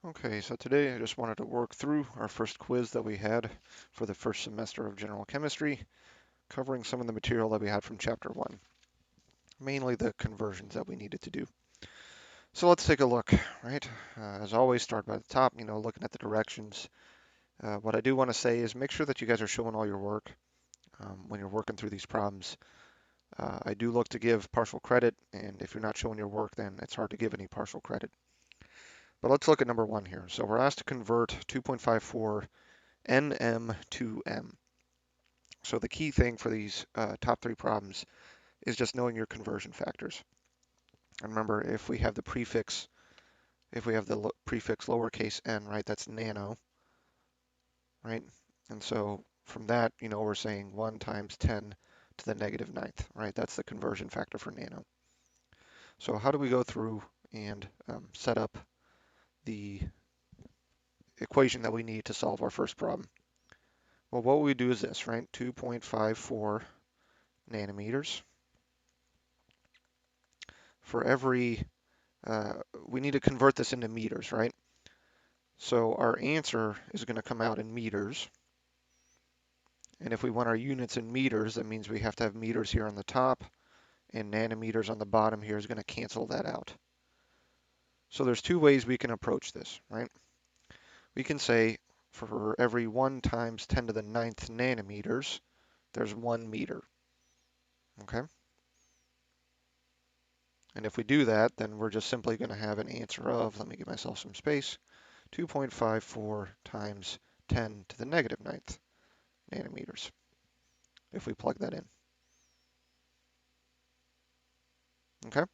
Okay, so today I just wanted to work through our first quiz that we had for the first semester of general chemistry, covering some of the material that we had from chapter 1, mainly the conversions that we needed to do. So let's take a look, right? As always, start by the top, looking at the directions. What I do want to say is make sure that you guys are showing all your work when you're working through these problems. I do look to give partial credit, and if you're not showing your work, then it's hard to give any partial credit. But let's look at number 1 here. So we're asked to convert 2.54 NM to M. So the key thing for these top 3 problems is just knowing your conversion factors. And remember, if we have the prefix lowercase n, right, that's nano, right? And so from that, we're saying 1 times 10 to the negative ninth, right? That's the conversion factor for nano. So how do we go through and set up the equation that we need to solve our first problem? Well, what we do is this, right? 2.54 nanometers. For every we need to convert this into meters, right? So our answer is going to come out in meters. And if we want our units in meters, that means we have to have meters here on the top, and nanometers on the bottom here is going to cancel that out. So there's 2 ways we can approach this, right? We can say for every 1 times 10 to the ninth nanometers, there's 1 meter, okay? And if we do that, then we're just simply going to have an answer of, let me give myself some space, 2.54 times 10 to the negative ninth nanometers, if we plug that in. Okay,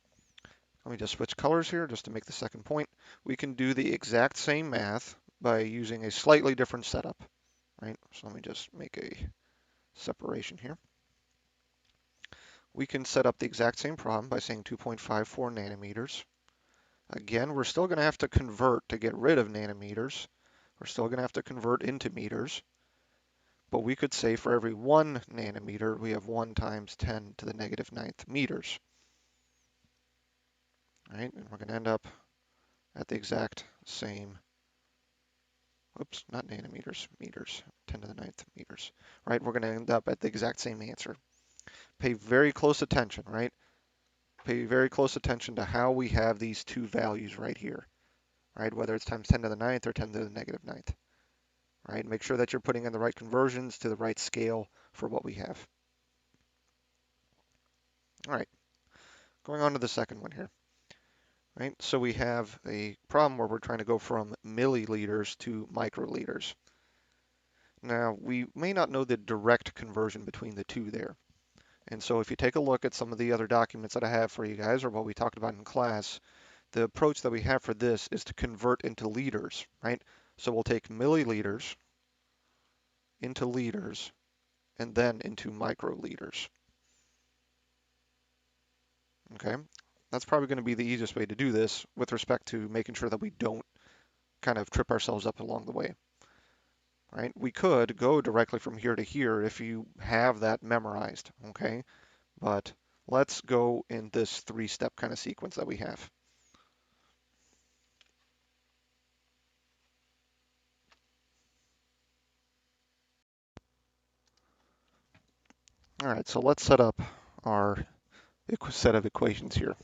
let me just switch colors here just to make the second point. We can do the exact same math by using a slightly different setup, right? So let me just make a separation here. We can set up the exact same problem by saying 2.54 nanometers. Again, we're still going to have to convert to get rid of nanometers. We're still going to have to convert into meters. But we could say for every 1 nanometer, we have 1 times 10 to the negative ninth meters. Right? And we're going to end up at the exact same, whoops, not nanometers, meters, 10 to the ninth meters. Right? We're going to end up at the exact same answer. Pay very close attention, right? Pay very close attention to how we have these 2 values right here, right? Whether it's times 10 to the ninth or 10 to the negative ninth, right? Make sure that you're putting in the right conversions to the right scale for what we have. All right, going on to the second one here. Right? So we have a problem where we're trying to go from milliliters to microliters. Now, we may not know the direct conversion between the two there. And so if you take a look at some of the other documents that I have for you guys, or what we talked about in class, the approach that we have for this is to convert into liters, right? So we'll take milliliters into liters and then into microliters. Okay? That's probably going to be the easiest way to do this with respect to making sure that we don't kind of trip ourselves up along the way. Right? We could go directly from here to here if you have that memorized, okay? But let's go in this 3-step kind of sequence that we have. All right, so let's set up our set of equations here.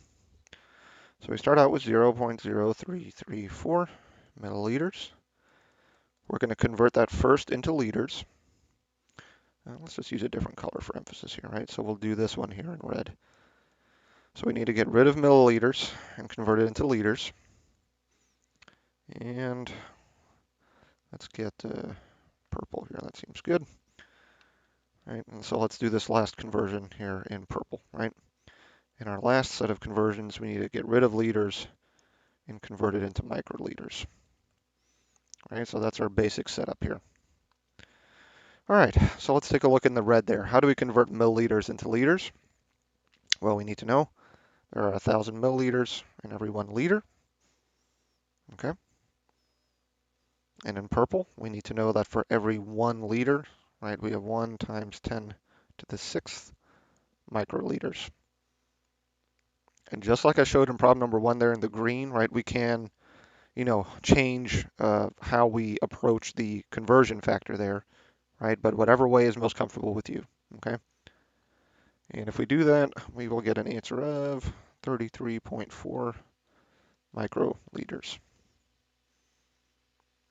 So we start out with 0.0334 milliliters. We're going to convert that first into liters. Let's just use a different color for emphasis here, right? So we'll do this one here in red. So we need to get rid of milliliters and convert it into liters. And let's get purple here. That seems good. Right, and so let's do this last conversion here in purple, right? In our last set of conversions, we need to get rid of liters and convert it into microliters. Right, so that's our basic setup here. All right, so let's take a look in the red there. How do we convert milliliters into liters? Well, we need to know there are 1,000 milliliters in every 1 liter. Okay. And in purple, we need to know that for every 1 liter, right, we have 1 times 10 to the 6th microliters. And just like I showed in problem number 1 there in the green, right, we can, change how we approach the conversion factor there, right? But whatever way is most comfortable with you, okay? And if we do that, we will get an answer of 33.4 microliters.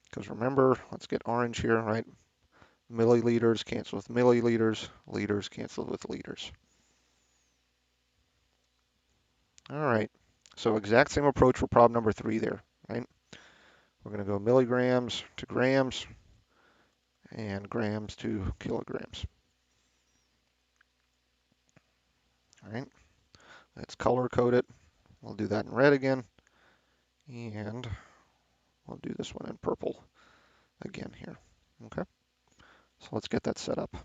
Because remember, let's get orange here, right? Milliliters cancel with milliliters, liters cancel with liters. All right, so exact same approach for problem number 3 there, right? We're going to go milligrams to grams and grams to kilograms. All right, let's color code it. We'll do that in red again, and we'll do this one in purple again here. Okay, so let's get that set up.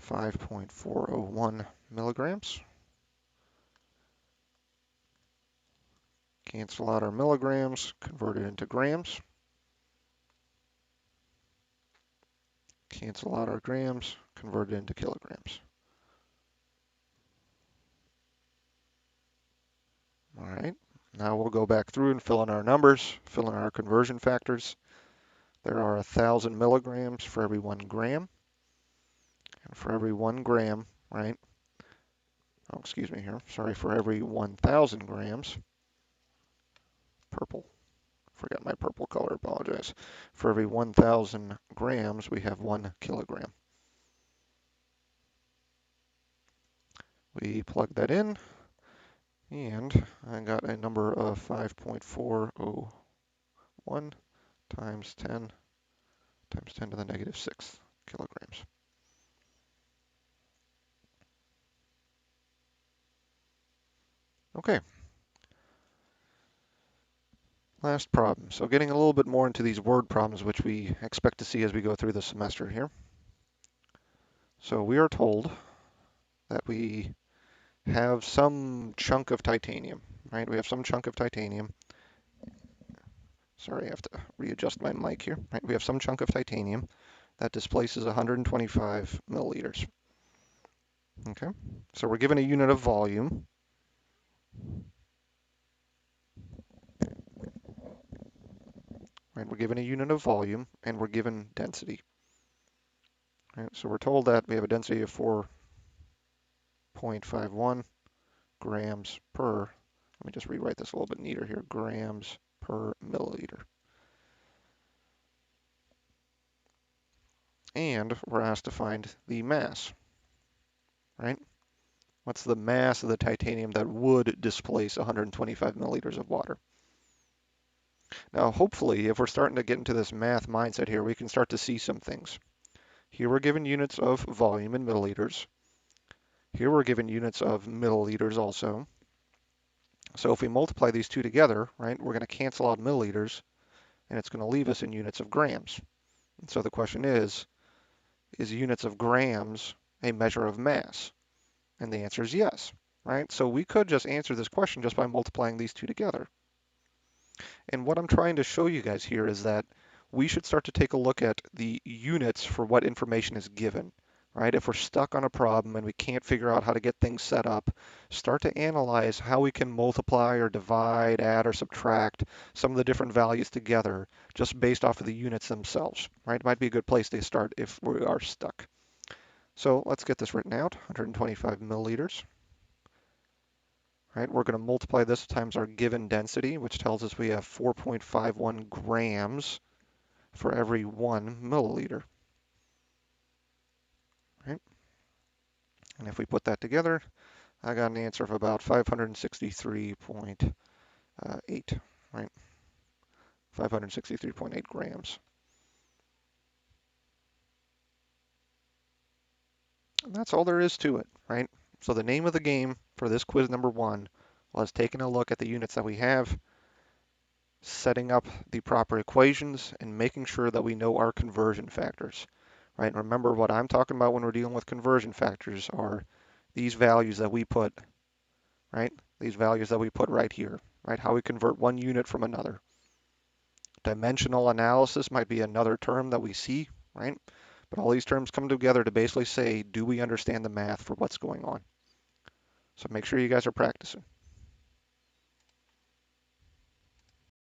5.401 milligrams. Cancel out our milligrams, convert it into grams. Cancel out our grams, convert it into kilograms. All right, now we'll go back through and fill in our numbers, fill in our conversion factors. There are 1,000 milligrams for every 1 gram. And for every 1 gram, right? Oh, excuse me here. Sorry, for every 1,000 grams, purple. Forgot my purple color, apologize. For every 1,000 grams, we have 1 kilogram. We plug that in, and I got a number of 5.401 times 10 to the negative 6 kilograms. Okay. Last problem. So getting a little bit more into these word problems, which we expect to see as we go through the semester here. So we are told that we have some chunk of titanium, right? We have some chunk of titanium. Sorry, I have to readjust my mic here. Right? We have some chunk of titanium that displaces 125 milliliters. Okay, so we're given a unit of volume. Right? We're given a unit of volume, and we're given density. Right? So we're told that we have a density of 4.51 grams per, let me just rewrite this a little bit neater here, grams per milliliter. And we're asked to find the mass, right? What's the mass of the titanium that would displace 125 milliliters of water? Now, hopefully, if we're starting to get into this math mindset here, we can start to see some things. Here we're given units of volume in milliliters. Here we're given units of milliliters also. So if we multiply these two together, right, we're going to cancel out milliliters, and it's going to leave us in units of grams. And so the question is units of grams a measure of mass? And the answer is yes, right? So we could just answer this question just by multiplying these two together. And what I'm trying to show you guys here is that we should start to take a look at the units for what information is given, right? If we're stuck on a problem and we can't figure out how to get things set up, start to analyze how we can multiply or divide, add or subtract some of the different values together just based off of the units themselves, right? It might be a good place to start if we are stuck. So let's get this written out, 125 milliliters. Right, we're going to multiply this times our given density, which tells us we have 4.51 grams for every 1 milliliter. Right? And if we put that together, I got an answer of about 563.8, right? 563.8 grams. And that's all there is to it, right? So the name of the game for this quiz number 1 was taking a look at the units that we have, setting up the proper equations, and making sure that we know our conversion factors, right? And remember, what I'm talking about when we're dealing with conversion factors are these values that we put, right? These values that we put right here, right? How we convert one unit from another. Dimensional analysis might be another term that we see, right? But all these terms come together to basically say, do we understand the math for what's going on? So make sure you guys are practicing.